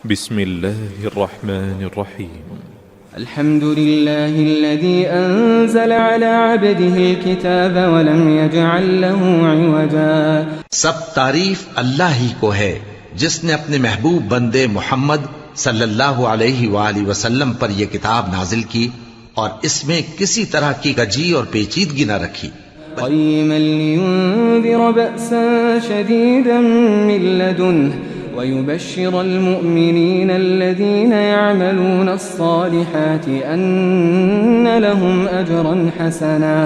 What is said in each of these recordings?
بسم الله الرحمن الرحيم. الحمد لله الذي أنزل على عبده الكتاب ولم يجعل له عوجا. سب تعریف اللہ ہی کو ہے جس نے اپنے محبوب بندے محمد صلی اللہ علیہ وآلہ وسلم پر یہ کتاب نازل کی اور اس میں کسی طرح کی کجی اور پیچیدگی نہ رکھی. قيما لينذر بأسا شديدا من لدنه ويبشر المؤمنين الذين يعملون الصالحات أن لهم أجرا حسنا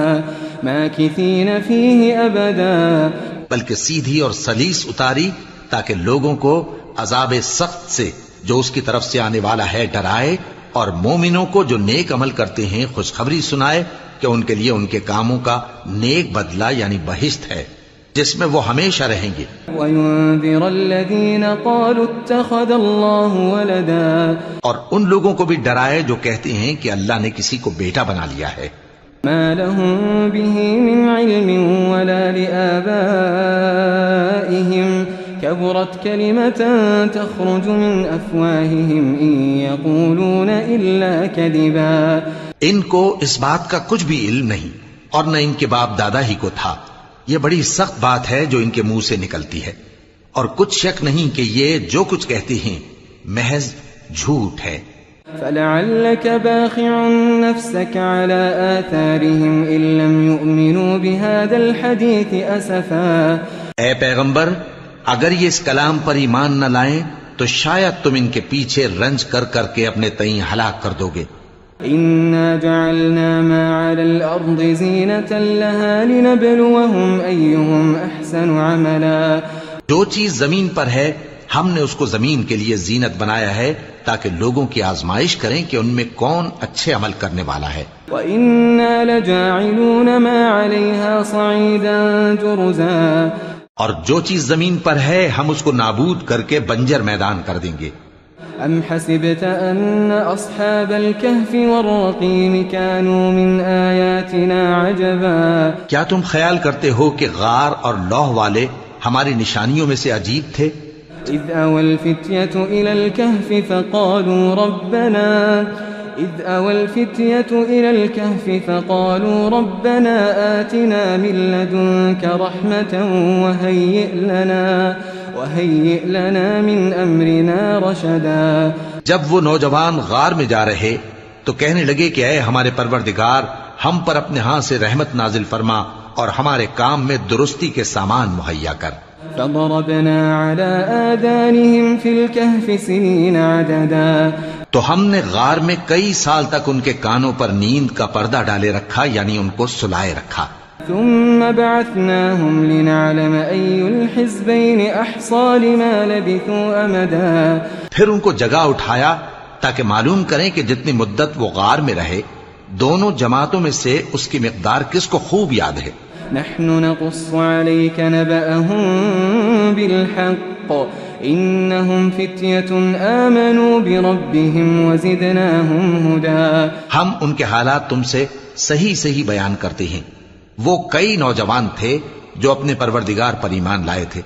ماكثين فيه أبدا. بلکہ سیدھی اور سلیس اتاری تاکہ لوگوں کو عذاب سخت سے جو اس کی طرف سے آنے والا ہے ڈرائے، اور مومنوں کو جو نیک عمل کرتے ہیں خوشخبری سنائے کہ ان کے لیے ان کے کاموں کا نیک بدلہ یعنی بہشت ہے جس میں وہ ہمیشہ رہیں گے. وَيُنذِرَ الَّذِينَ قَالُوا اتَّخَذَ اللَّهُ وَلَدًا. اور ان لوگوں کو بھی ڈرائے جو کہتے ہیں کہ اللہ نے کسی کو بیٹا بنا لیا ہے. مَا لَهُم بِهِ مِنْ عِلْمٍ وَلَا لِآبَائِهِمْ كَبُرَتْ كَلِمَةً تَخْرُجُ مِنْ أَفْوَاهِهِمْ إِنْ يَقُولُونَ إِلَّا كَذِبًا. ان کو اس بات کا کچھ بھی علم نہیں اور نہ ان کے باپ دادا ہی کو تھا. یہ بڑی سخت بات ہے جو ان کے منہ سے نکلتی ہے، اور کچھ شک نہیں کہ یہ جو کچھ کہتے ہیں محض جھوٹ ہے. فَلَعَلَّكَ بَاخِعٌ نَفْسَكَ عَلَى آثَارِهِمْ إِن لَّمْ يُؤْمِنُوا بِهَذَا الْحَدِيثِ أَسَفًا. اے پیغمبر، اگر یہ اس کلام پر ایمان نہ لائیں تو شاید تم ان کے پیچھے رنج کر کر کے اپنے تئیں ہلاک کر دو گے. إِنَّا جَعَلْنَا مَا عَلَى الْأَرْضِ زِينَةً لَهَا لِنَبْلُوَهُمْ أَيُّهُمْ أَحْسَنُ عَمَلًا. جو چیز زمین پر ہے ہم نے اس کو زمین کے لیے زینت بنایا ہے تاکہ لوگوں کی آزمائش کریں کہ ان میں کون اچھے عمل کرنے والا ہے. وَإِنَّا لَجَاعِلُونَ مَا عَلَيْهَا صَعِيدًا جُرُزًا. اور جو چیز زمین پر ہے ہم اس کو نابود کر کے بنجر میدان کر دیں گے. أَمْ حَسِبْتَ أَنَّ أَصْحَابَ الْكَهْفِ وَالرَّقِيمِ كَانُوا مِنْ آيَاتِنَا عَجَبًا. کیا تم خیال کرتے ہو کہ غار اور لوح والے ہماری نشانیوں میں سے عجیب تھے؟ إِذْ أَوَى الْفِتْيَةُ إِلَى الْكَهْفِ فَقَالُوا رَبَّنَا آتِنَا مِن لَّدُنكَ رَحْمَةً وَهَيِّئْ لَنَا مِنْ أَمْرِنَا رَشَدًا. جب وہ نوجوان غار میں جا رہے تو کہنے لگے کہ اے ہمارے پروردگار، ہم پر اپنے ہاں سے رحمت نازل فرما اور ہمارے کام میں درستی کے سامان مہیا کر. فَضَرَبْنَا عَلَىٰ آذَانِهِمْ فِي الْكَهْفِ سِنِينَ عَدَدًا. تو ہم نے غار میں کئی سال تک ان کے کانوں پر نیند کا پردہ ڈالے رکھا، یعنی ان کو سلائے رکھا. ثم بعثناهم لنعلم أي الحزبين أحصى لما لبثوا أمدا. پھر ان کو جگہ اٹھایا تاکہ معلوم کریں کہ جتنی مدت وہ غار میں رہے دونوں جماعتوں میں سے اس کی مقدار کس کو خوب یاد ہے. نحن نقص عليك نبأهم بالحق إنهم فتية آمنوا بربهم وزدناهم هدى. ہم ان کے حالات تم سے صحیح صحیح بیان کرتے ہیں. وہ کئی نوجوان تھے جو اپنے پروردگار پر ایمان لائے تھے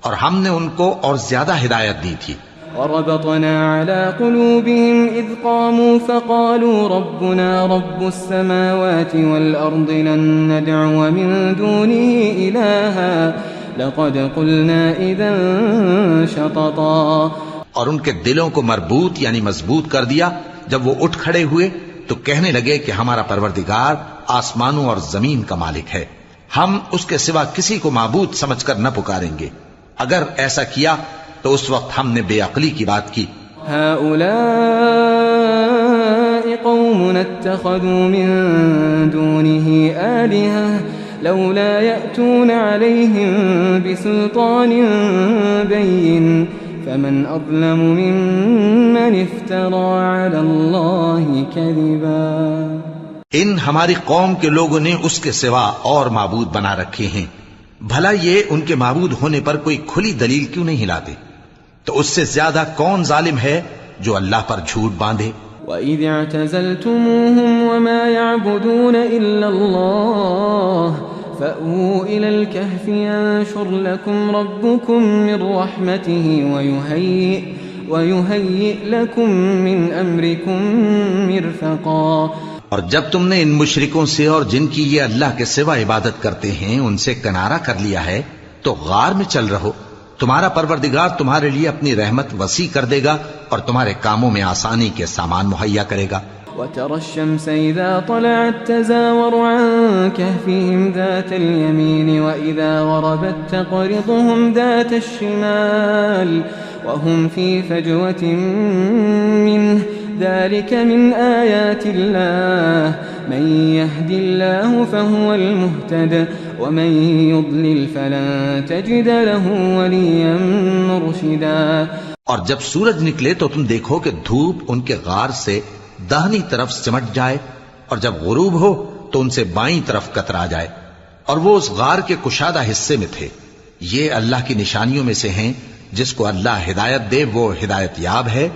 اور ہم نے ان کو اور زیادہ ہدایت دی تھی. وربطنا على قلوبهم إذ قاموا فقالوا ربنا رب السماوات والأرض لن ندعو من دونه إلها لقد قلنا إذا شططا. اور ان کے دلوں کو مربوط یعنی مضبوط کر دیا. جب وہ اٹھ کھڑے ہوئے تو کہنے لگے کہ ہمارا پروردگار آسمانوں اور زمین کا مالک ہے، ہم اس کے سوا کسی کو معبود سمجھ کر نہ پکاریں گے. اگر ایسا کیا تو اس وقت ہم نے بے عقلی کی بات کی. هؤلاء قوم اتخذوا من دونه آلهة لولا يأتون عليهم بسلطان بين فمن أظلم ممن افترى على الله كذبا. ان ہماری قوم کے لوگوں نے اس کے سوا اور معبود بنا رکھے ہیں، بھلا یہ ان کے معبود ہونے پر کوئی کھلی دلیل کیوں نہیں لاتے؟ تو اس سے زیادہ کون ظالم ہے جو اللہ پر جھوٹ باندھے؟ وَإِذِ اعْتَزَلْتُمُوهُمْ وَمَا يَعْبُدُونَ إِلَّا اللَّهَ فَأْوُوا إِلَى الْكَهْفِ يَنشُرْ لَكُمْ رَبُّكُمْ مِنْ رَحْمَتِهِ ويهيئ لكم من أمركم مرفقا. اور جب تم نے ان مشرکوں سے اور جن کی یہ اللہ کے سوا عبادت کرتے ہیں ان سے کنارہ کر لیا ہے تو غار میں چل رہو. تمہارا پروردگار تمہارے لیے اپنی رحمت وسیع کر دے گا اور تمہارے کاموں میں آسانی کے سامان مہیا کرے گا. وترى الشمس إذا طلعت تزاور عن كهفهم ذات اليمين وإذا غربت تقرضهم ذات الشمال وهم في فجوة منه ذلك من آيات الله من يهد الله فهو المهتد ومن يضلل فلن تجد له وليا مرشدا. اور جب سورج نکلے تو تم دیکھو کہ دھوپ ان کے غار سے داہنی طرف سمٹ جائے اور جب غروب ہو تو ان سے بائیں طرف کترا جائے اور وہ اس غار کے کشادہ حصے میں تھے. یہ اللہ کی نشانیوں میں سے ہیں. جس کو اللہ ہدایت دے وہ ہدایت یاب ہے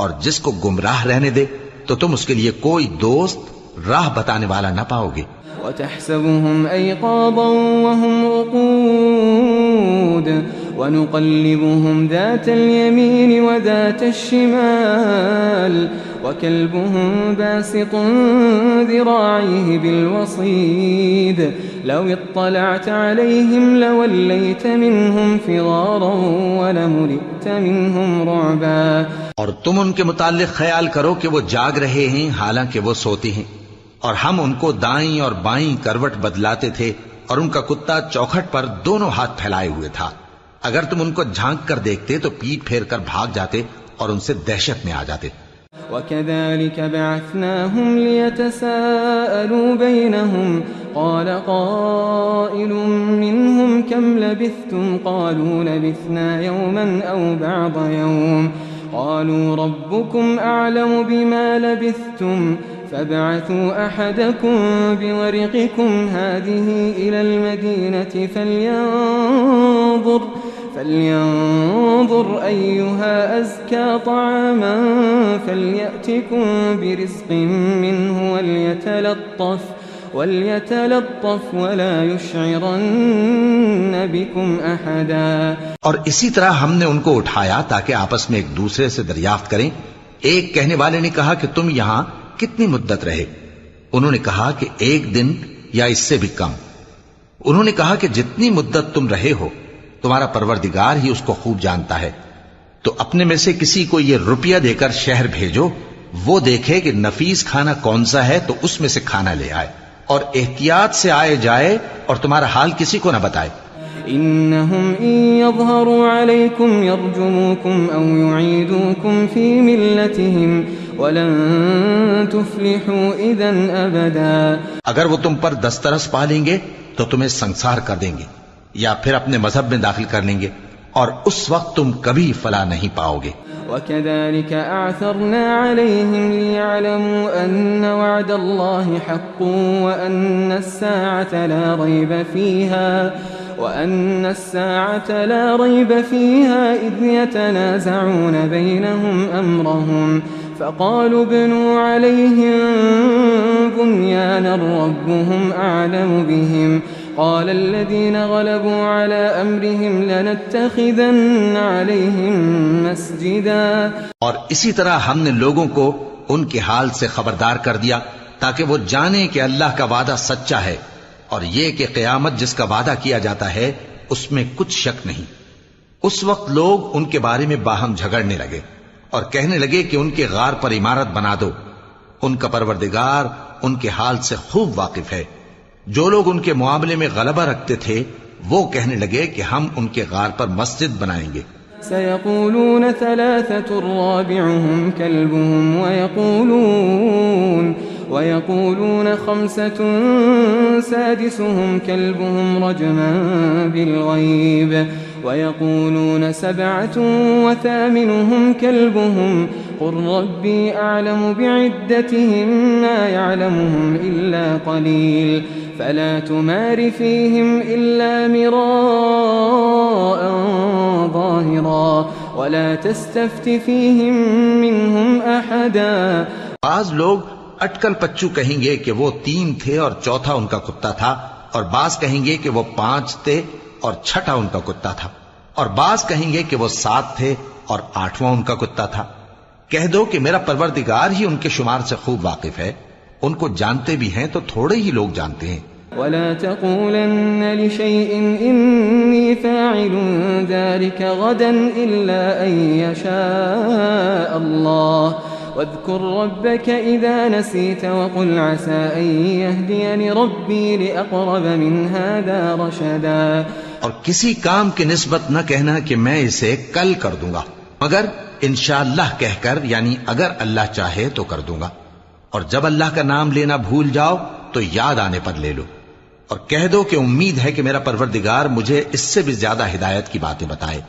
اور جس کو گمراہ رہنے دے تو تم اس کے لیے کوئی دوست راہ بتانے والا نہ پاؤ گے. وتحسبهم أيقاظا وهم رقود ونقلبهم ذات اليمين وذات الشمال وكلبهم باسط ذراعيه بالوصيد لو اطلعت عليهم لوليت منهم فرارا ولملئت منهم رعبا. اور تم ان کے متعلق خیال کرو کہ وہ جاگ رہے ہیں حالانکہ وہ سوتے ہیں اور ہم ان کو دائیں اور بائیں کروٹ بدلاتے تھے اور ان کا کتا چوکھٹ پر دونوں ہاتھ پھیلائے ہوئے تھا. اگر تم ان کو جھانک کر دیکھتے تو پیٹ پھیر کر بھاگ جاتے اور ان سے دہشت میں آ جاتے. وكذلك بعثناهم ليتساءلوا بينهم قال قائل منهم كم لبثتم قالوا لبثنا يوما أو بعض يوم قالوا ربكم أعلم بما لبثتم فابعثوا أحدكم بورقكم هذه إلى المدينة فلينظر أيها أزكى طعاما فليأتكم برزق منه وليتلطف ولا يشعرن بكم أحدا. اور اسی طرح ہم نے ان کو اٹھایا تاکہ آپس میں ایک دوسرے سے دریافت کریں. ایک کہنے والے نے کہا کہ تم یہاں کتنی مدت رہے؟ انہوں نے کہا کہ 1 دن یا اس سے بھی کم. انہوں نے کہا کہ جتنی مدت تم رہے ہو تمہارا پروردگار ہی اس کو خوب جانتا ہے. تو اپنے میں سے کسی کو یہ روپیہ دے کر شہر بھیجو، وہ دیکھے کہ نفیس کھانا کون سا ہے تو اس میں سے کھانا لے آئے اور احتیاط سے آئے جائے اور تمہارا حال کسی کو نہ بتائے. إنهم إن يظهروا عليكم يرجموكم أو يعيدوكم في ملتهم ولن تفلحوا إذا أبدا. اگر وہ تم پر دسترس پا لیں گے تو تمہیں سنسار کر دیں گے یا پھر اپنے مذہب میں داخل کر لیں گے اور اس وقت تم کبھی فلاح نہیں پاؤ گے. وكذلك أعثرنا عليهم ليعلموا أن وعد الله حق وأن الساعة لا ريب فيها إذ يتنازعون بينهم أمرهم فقالوا ابنوا عليهم بنيانا ربهم أعلم بهم قال الذين غلبوا على أمرهم لنتخذن عليهم مسجدا. اور اسی طرح ہم نے لوگوں کو ان کے حال سے خبردار کر دیا تاکہ وہ جانیں کہ اللہ کا وعدہ سچا ہے اور یہ کہ قیامت جس کا وعدہ کیا جاتا ہے اس میں کچھ شک نہیں. اس وقت لوگ ان کے بارے میں باہم جھگڑنے لگے اور کہنے لگے کہ ان کے غار پر عمارت بنا دو. ان کا پروردگار ان کے حال سے خوب واقف ہے. جو لوگ ان کے معاملے میں غلبہ رکھتے تھے وہ کہنے لگے کہ ہم ان کے غار پر مسجد بنائیں گے. سيقولون 3 رابعهم كلبهم ويقولون 5 سادسهم كلبهم رجما بالغيب ويقولون 7 وثامنهم كلبهم قل ربي أعلم بعدتهم ما يعلمهم إلا قليل فلا تمار فيهم إلا مراء ظاهرا ولا تستفت فيهم منهم أحدا. بعض لوگ اٹکل پچو کہیں گے کہ وہ 3 تھے اور چوتھا ان کا کتا تھا، اور بعض کہیں گے کہ وہ 5 تھے اور چھٹا ان کا کتا تھا، اور بعض کہیں گے کہ وہ 7 تھے اور 8واں ان کا کتا تھا۔ کہہ دو کہ میرا پروردگار ہی ان کے شمار سے خوب واقف ہے، ان کو جانتے بھی ہیں تو تھوڑے ہی لوگ جانتے ہیں۔ ولا تقولن لشيء إني فاعل ذلك غدا إلا أن يشاء الله واذكر ربك إذا نسيت وقل عسى أن يهديني ربي لأقرب من هذا رشدا۔ اور کسی کام کی نسبت نہ کہنا کہ میں اسے کل کر دوں گا، مگر انشاءاللہ کہہ کر، یعنی اگر اللہ چاہے تو کر دوں گا، اور جب اللہ کا نام لینا بھول جاؤ تو یاد آنے پر لے لو، اور کہہ دو کہ امید ہے کہ میرا پروردگار مجھے اس سے بھی زیادہ ہدایت کی باتیں بتائے۔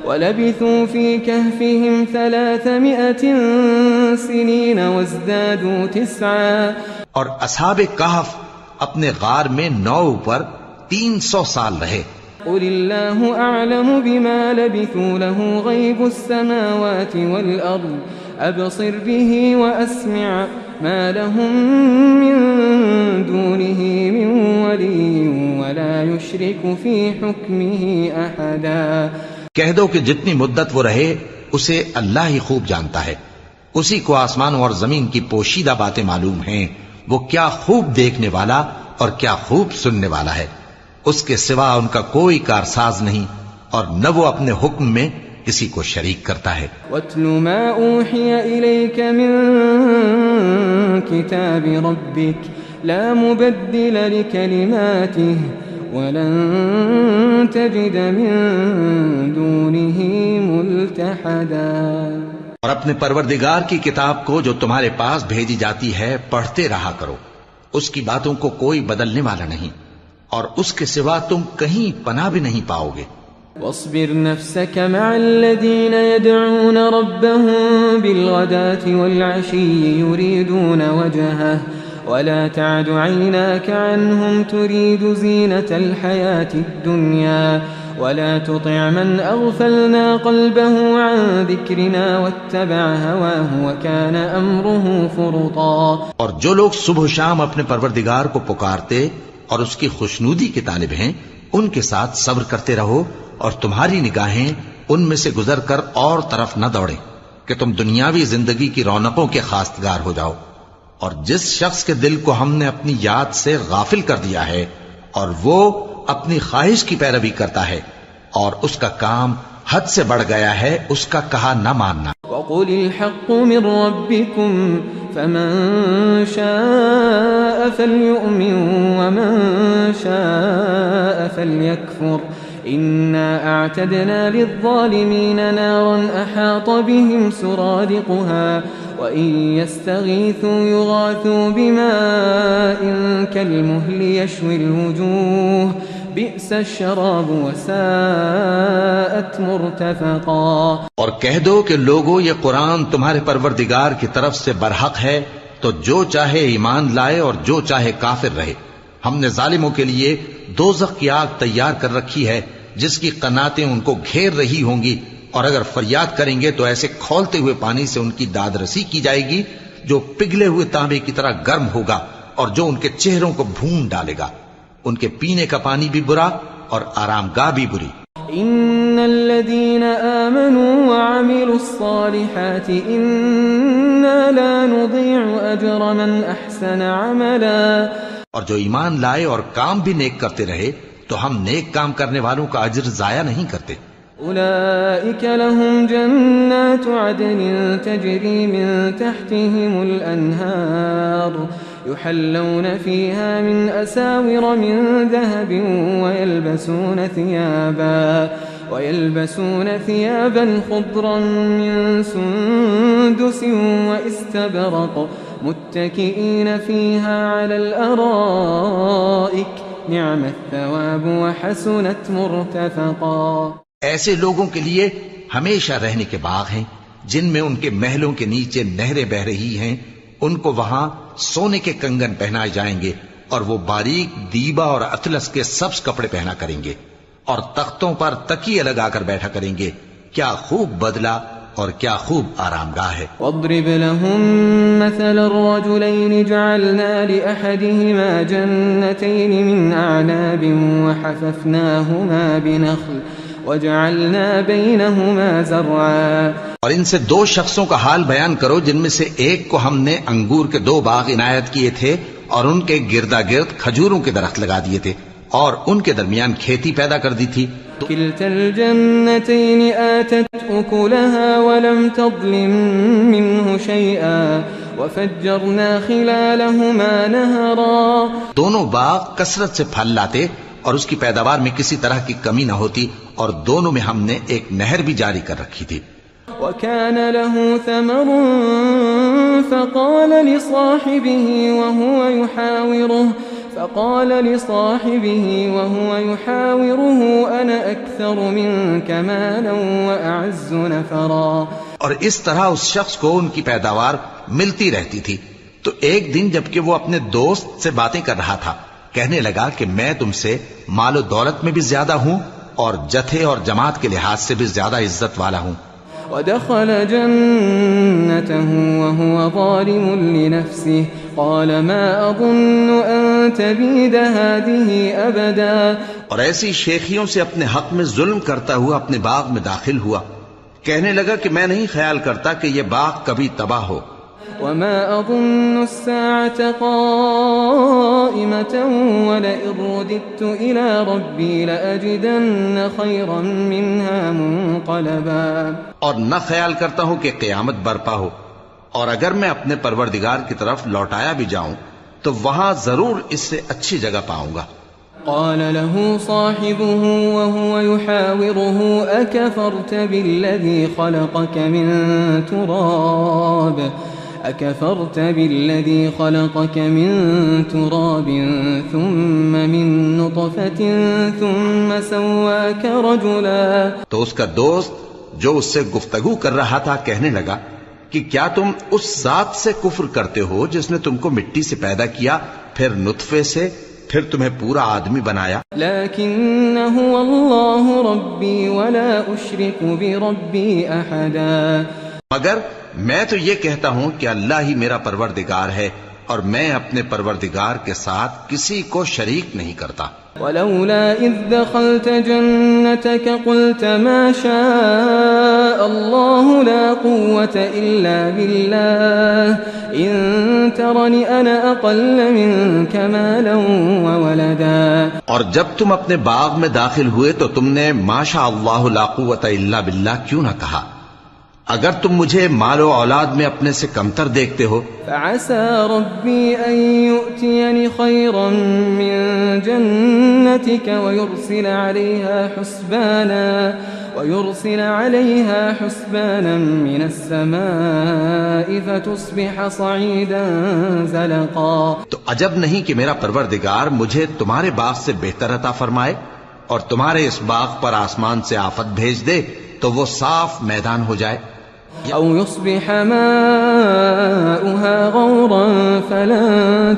وَلَبِثُوا فِي كَهْفِهِمْ 300 سِنِينَ وَازْدَادُوا 9۔ اور اصحاب کہف اپنے غار میں 9 پر 300 سال رہے۔ قُلِ اللَّهُ أَعْلَمُ بِمَا لَبِثُوا لَهُ غَيْبُ السَّمَاوَاتِ وَالْأَرْضِ أَبْصِرْ بِهِ وَأَسْمِعْ مَا لَهُم مِّن دُونِهِ مِن وَلِيٍّ وَلَا يُشْرِكُ فِي حُكْمِهِ أَحَدًا۔ کہہ دو کہ جتنی مدت وہ رہے اسے اللہ ہی خوب جانتا ہے، اسی کو آسمانوں اور زمین کی پوشیدہ باتیں معلوم ہیں، وہ کیا خوب دیکھنے والا اور کیا خوب سننے والا ہے، اس کے سوا ان کا کوئی کارساز نہیں، اور نہ وہ اپنے حکم میں کسی کو شریک کرتا ہے۔ وَاتْلُ مَا أُوحِيَ إِلَيْكَ مِن كِتَابِ رَبِّكَ لَا مُبَدِّلَ لِكَلِمَاتِهِ وَلَن تَجِدَ مِن دُونِهِ مُلْتَحَدًا۔ اور اپنے پروردگار کی کتاب کو جو تمہارے پاس بھیجی جاتی ہے پڑھتے رہا کرو، اس کی باتوں کو کوئی بدلنے والا نہیں، اور اس کے سوا تم کہیں پناہ بھی نہیں پاؤ گے۔ واصبر نفسك مع الذين يدعون ربهم بالغداة والعشي يريدون وجهه ولا تعد عيناك عنهم تريد زينة الحياة الدنيا ولا تطع من أغفلنا قلبه عن ذكرنا واتبع هواه وكان أمره فرطا۔ اور جو لوگ صبح و شام اپنے پروردگار کو پکارتے اور اس کی خوشنودی کے طالب ہیں، ان کے ساتھ صبر کرتے رہو، اور تمہاری نگاہیں ان میں سے گزر کر اور طرف نہ دوڑیں کہ تم دنیاوی زندگی کی رونقوں کے خواستگار ہو جاؤ۔ اور جس شخص کے دل کو ہم نے اپنی یاد سے غافل کر دیا ہے اور وہ اپنی خواہش کی پیروی کرتا ہے اور اس کا کام حد سے بڑھ گیا ہے، اس کا کہا نہ ماننا۔ وَقُلِ الْحَقُّ مِن رَّبِّكُمْ فَمَن شَاءَ فَلْيُؤْمِن وَمَن شَاءَ فَلْيَكْفُرْ إِنَّا أَعْتَدْنَا لِلظَّالِمِينَ نَارًا أَحَاطَ بِهِمْ سُرَادِقُهَا وَإِن يَسْتَغِيثُوا يُغَاثُوا بِمَاءٍ كَالْمُهْلِ يَشْوِي الْوُجُوهَ بِئْسَ الشَّرَابُ وَسَاءَتْ مُرْتَفَقًا۔ اور کہہ دو کہ لوگو یہ قرآن تمہارے پروردگار کی طرف سے برحق ہے، تو جو چاہے ایمان لائے اور جو چاہے کافر رہے۔ ہم نے ظالموں کے لیے دوزخ کی آگ تیار کر رکھی ہے جس کی قناتیں ان کو گھیر رہی ہوں گی، اور اگر فریاد کریں گے تو ایسے کھولتے ہوئے پانی سے ان کی داد رسی کی جائے گی جو پگھلے ہوئے تانبے کی طرح گرم ہوگا اور جو ان کے چہروں کو بھون ڈالے گا۔ ان کے پینے کا پانی بھی برا اور آرام گاہ بھی بری۔ ان الذين آمنوا وعملوا الصالحات انا لا نضيع اجر من احسن عملا۔ اور جو ایمان لائے اور کام بھی نیک کرتے رہے تو ہم نیک کام کرنے والوں کا اجر ضائع نہیں کرتے۔ أولئك لهم جنات عدن تجري من تحتهم الأنهار يحلون فيها من أساور من ذهب ويلبسون ثيابا خضرا من سندس واستبرق متكئين فيها على الأرائك نعم الثواب وحسنت مرتفقا۔ ایسے لوگوں کے لیے ہمیشہ رہنے کے باغ ہیں جن میں ان کے محلوں کے نیچے نہریں بہ رہی ہیں، ان کو وہاں سونے کے کنگن پہنائے جائیں گے اور وہ باریک دیبا اور اطلس کے سبز کپڑے پہنا کریں گے اور تختوں پر تکیے لگا کر بیٹھا کریں گے۔ کیا خوب بدلہ اور کیا خوب آرام گاہ ہے۔ واضرب لهم مثل الرجلين جعلنا لأحدهما جنتين من أعناب وحففناهما وجعلنا بينهما زرعا اور ان سے دو شخصوں کا حال بیان کرو جن میں سے ایک کو ہم نے انگور کے 2 باغ عنایت کیے تھے اور ان کے گردا گرد کھجوروں کے درخت لگا دیے تھے اور ان کے درمیان کھیتی پیدا کر دی تھی. كلتا الجنتين آتت أكلها ولم تظلم منه شيئا وفجرنا خلالهما نهرا. دونوں باغ کثرت سے پھل لاتے اور اس کی پیداوار میں کسی طرح کی کمی نہ ہوتی اور دونوں میں ہم نے ایک نہر بھی جاری کر رکھی تھی. وكان له ثمر فقال وهو يحاوره أنا أكثر منك مالا وأعز نفرا. اور اس طرح اس شخص کو ان کی پیداوار ملتی رہتی تھی تو ایک دن جبکہ وہ اپنے دوست سے باتیں کر رہا تھا کہنے لگا کہ میں تم سے مال و دولت میں بھی زیادہ ہوں اور جتھے اور جماعت کے لحاظ سے بھی زیادہ عزت والا ہوں. ودخل جنته وهو ظالم لنفسه قال ما أظن أن تبيد هذه أبدا. اور ایسی شیخیوں سے اپنے حق میں ظلم کرتا ہوا اپنے باغ میں داخل ہوا کہنے لگا کہ میں نہیں خیال کرتا کہ یہ باغ کبھی تباہ ہو. وما أظن الساعة قائمة ولئن رددت إلى ربي لأجدن خيرا منها منقلبا. اور نہ خیال کرتا ہوں کہ قیامت برپا ہو اور اگر میں اپنے پروردگار کی طرف لوٹایا بھی جاؤں تو وہاں ضرور اس سے اچھی جگہ پاؤں گا. قال له صاحبه وهو يحاوره أكفرت بالذي خلقك من تراب ثم من نطفة ثم سواك رجلا. تو اس کا دوست جو اس سے گفتگو کر رہا تھا کہنے لگا کہ کیا تم اس ذات سے کفر کرتے ہو جس نے تم کو مٹی سے پیدا کیا پھر نطفے سے پھر تمہیں پورا آدمی بنایا. لیکن هو اللہ ربی ولا اشرک بربی احدا. مگر میں تو یہ کہتا ہوں کہ اللہ ہی میرا پروردگار ہے اور میں اپنے پروردگار کے ساتھ کسی کو شریک نہیں کرتا. ولولا اذ دخلت جنتك قلت ما شاء الله لا قوة الا بالله ان ترني انا اقل منك مالا وولدا. اور جب تم اپنے باغ میں داخل ہوئے تو تم نے ما شاء اللہ لا قوت الا باللہ کیوں نہ کہا اگر تم مجھے مال و اولاد میں اپنے سے کمتر دیکھتے ہو. فعسى ربي أن يؤتيني خيرا من جنتك ويرسل عليها حسبانا من السماء فتصبح صعيدا زلقا. تو عجب نہیں کہ میرا پروردگار مجھے تمہارے باغ سے بہتر عطا فرمائے اور تمہارے اس باغ پر آسمان سے آفت بھیج دے تو وہ صاف میدان ہو جائے. أو يصبح ماؤها غورا فلن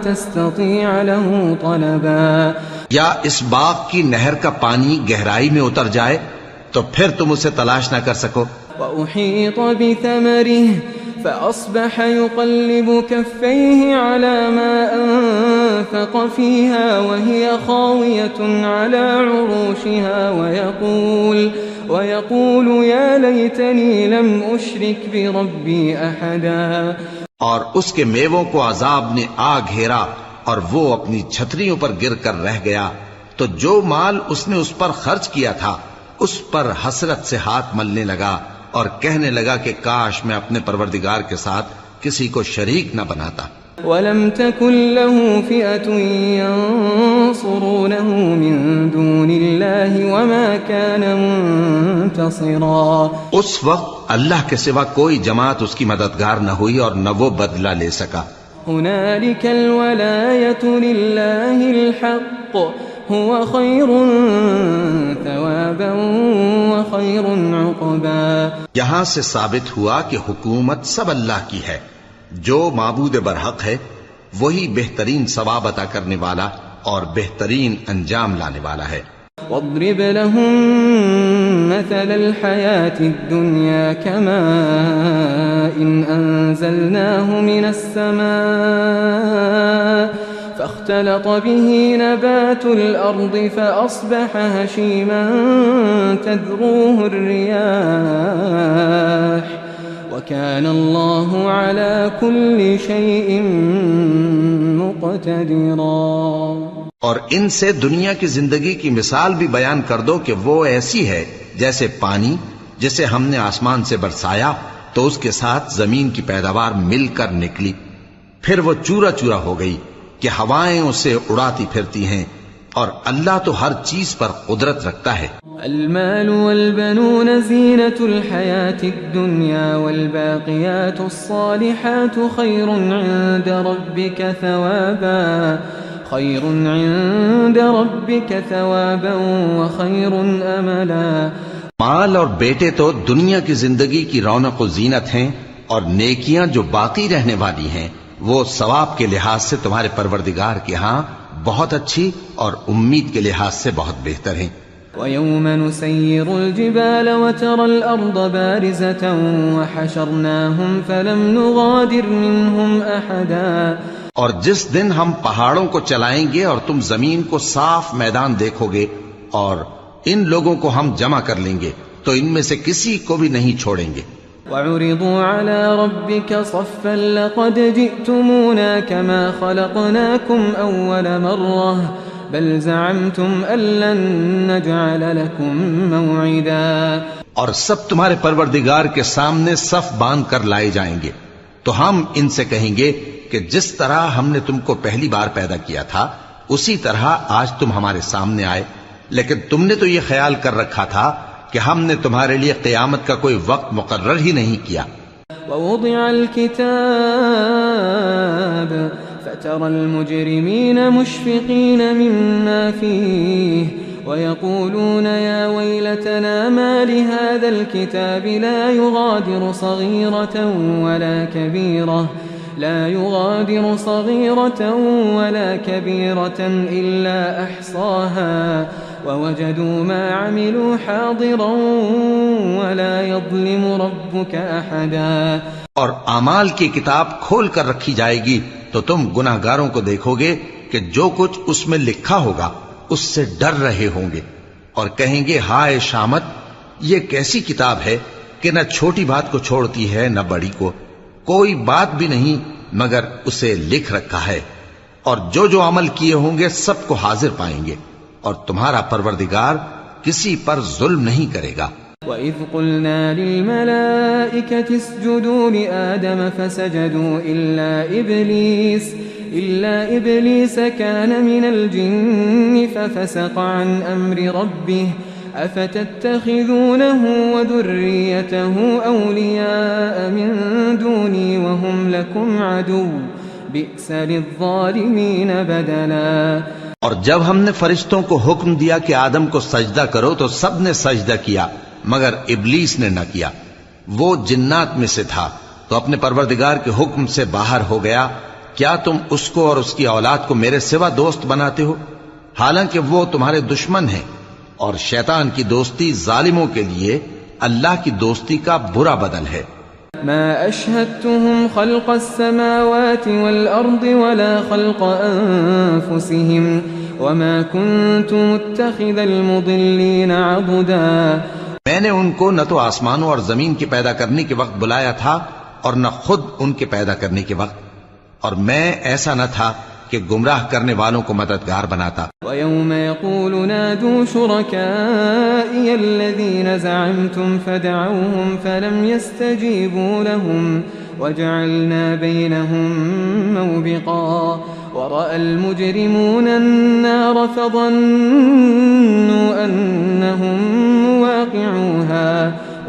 تستطيع له طلبا. یا اس باغ کی نہر کا پانی گہرائی میں اتر جائے تو پھر تم اسے تلاش نہ کر سکو. وأحيط بثمره فأصبح يقلب كفيه على ما أنفق فيها وهي خاوية على عروشها ويقول يا ليتني لم أشرك بربي أحدا. اور اس کے میووں کو عذاب نے آ گھیرا اور وہ اپنی چھتریوں پر گر کر رہ گیا تو جو مال اس نے اس پر خرچ کیا تھا اس پر حسرت سے ہاتھ ملنے لگا اور کہنے لگا کہ کاش میں اپنے پروردگار کے ساتھ کسی کو شریک نہ بناتا. وَلَمْ تَكُنْ لَهُ فِئَةٌ يَنصُرُونَهُ مِن دُونِ اللَّهِ وَمَا كَانَ مُنْتَصِرًا. اس وقت اللہ کے سوا کوئی جماعت اس کی مددگار نہ ہوئی اور نہ وہ بدلہ لے سکا. هُنَالِكَ الْوَلَایَةُ لِلَّهِ الْحَقِّ هُوَ خَيْرٌ ثَوَابًا وَخَيْرٌ عُقْبًا. یہاں سے ثابت ہوا کہ حکومت سب اللہ کی ہے. جو معبود برحق ہے وہی بہترین ثواب عطا کرنے والا اور بہترین انجام لانے والا ہے. واضرب لهم مثل الحياة الدنيا كماء أنزلناه من السماء فاختلط به نبات الأرض فأصبح هشيما تذروه الرياح وكان الله على كل شيء مقتدرا۔ اور ان سے دنیا کی زندگی کی مثال بھی بیان کر دو کہ وہ ایسی ہے جیسے پانی جسے ہم نے آسمان سے برسایا تو اس کے ساتھ زمین کی پیداوار مل کر نکلی، پھر وہ چورا چورا ہو گئی کہ ہوائیں اسے اڑاتی پھرتی ہیں، اور اللہ تو ہر چیز پر قدرت رکھتا ہے۔ المال والبنون زینة الحیاة الدنیا والباقیات الصالحات خیر عند ربک ثوابا وخیر املا۔ مال اور بیٹے تو دنیا کی زندگی کی رونق و زینت ہیں، اور نیکیاں جو باقی رہنے والی ہیں وہ ثواب کے لحاظ سے تمہارے پروردگار کے ہاں بہت اچھی اور امید کے لحاظ سے بہت بہتر ہیں۔ وَيَوْمَ نُسَيِّرُ الْجِبَالَ وَتَرَى الْأَرْضَ بَارِزَةً وَحَشَرْنَاهُمْ فَلَمْ نُغَادِرْ مِنْهُمْ أَحَدًا۔ اور جس دن ہم پہاڑوں کو چلائیں گے اور تم زمین کو صاف میدان دیکھو گے اور ان لوگوں کو ہم جمع کر لیں گے تو ان میں سے کسی کو بھی نہیں چھوڑیں گے۔ وَعُرِضُوا عَلَى رَبِّكَ صَفًّا لَقَدْ جِئْتُمُونَا كَمَا خَلَقْنَاكُمْ أَوَّلَ مَرَّةٍ بَلْ زَعَمْتُمْ أَن لَّن نَّجْعَلَ لَكُم مَّوْعِدًا۔ اور سب تمہارے پروردگار کے سامنے صف باندھ کر لائے جائیں گے تو ہم ان سے کہیں گے کہ جس طرح ہم نے تم کو پہلی بار پیدا کیا تھا اسی طرح آج تم ہمارے سامنے آئے، لیکن تم نے تو یہ خیال کر رکھا تھا کہ ہم نے تمہارے لیے قیامت کا کوئی وقت مقرر ہی نہیں کیا۔ وَوُضِعَ الْكِتَابُ فَتَرَى الْمُجْرِمِينَ مُشْفِقِينَ مِمَّا فِيهِ وَيَقُولُونَ يَا وَيْلَتَنَا مَا لِهَذَا الْكِتَابِ لَا يُغَادِرُ صَغِيرَةً وَلَا كَبِيرَةً إِلَّا أَحْصَاهَا وَوَجَدُوا مَا عَمِلُوا حَاضِرًا وَلَا يَظْلِمُ رَبُّكَ أَحَدًا۔ اور اعمال کی کتاب کھول کر رکھی جائے گی تو تم گناہگاروں کو دیکھو گے کہ جو کچھ اس میں لکھا ہوگا اس سے ڈر رہے ہوں گے اور کہیں گے ہائے شامت، یہ کیسی کتاب ہے کہ نہ چھوٹی بات کو چھوڑتی ہے نہ بڑی کو، کوئی بات بھی نہیں مگر اسے لکھ رکھا ہے، اور جو جو عمل کیے ہوں گے سب کو حاضر پائیں گے، اور تمہارا پروردگار کسی پر ظلم نہیں کرے گا۔ وَإِذْ قُلْنَا لِلْمَلَائِكَةِ اسْجُدُوا لِآدَمَ فَسَجَدُوا إِلَّا إِبْلِيسَ كَانَ مِنَ الْجِنِّ فَفَسَقَ عَنْ أَمْرِ رَبِّهِ أَفَتَتَّخِذُونَهُ وَذُرِّيَّتَهُ أَوْلِيَاءَ مِن دُونِي وَهُمْ لَكُمْ عَدُوٌّ بِئْسَ لِلظَّالِمِينَ بَدَلًا۔ اور جب ہم نے فرشتوں کو حکم دیا کہ آدم کو سجدہ کرو تو سب نے سجدہ کیا مگر ابلیس نے نہ کیا، وہ جنات میں سے تھا تو اپنے پروردگار کے حکم سے باہر ہو گیا۔ کیا تم اس کو اور اس کی اولاد کو میرے سوا دوست بناتے ہو، حالانکہ وہ تمہارے دشمن ہیں، اور شیطان کی دوستی ظالموں کے لیے اللہ کی دوستی کا برا بدل ہے۔ ما أشهدتهم خلق السماوات والأرض ولا خلق أنفسهم وما كنت متخذ المضلين عضدا۔ میں نے ان کو نہ تو آسمانوں اور زمین کے پیدا کرنے کے وقت بلایا تھا اور نہ خود ان کے پیدا کرنے کے وقت، اور میں ایسا نہ تھا کہ گمراہ کرنے والوں کو مددگار بناتا۔ وَيَوْمَ يَقُولُ نَادُوا شُرَكَائِيَ الَّذِينَ زَعَمْتُمْ فَدَعَوْهُمْ فَلَمْ يَسْتَجِيبُوا لَهُمْ وَجَعَلْنَا بَيْنَهُمْ مَوْبِقًا وَرَأَى الْمُجْرِمُونَ النَّارَ فَظَنُّوا أَنَّهُمْ مُوَاقِعُوهَا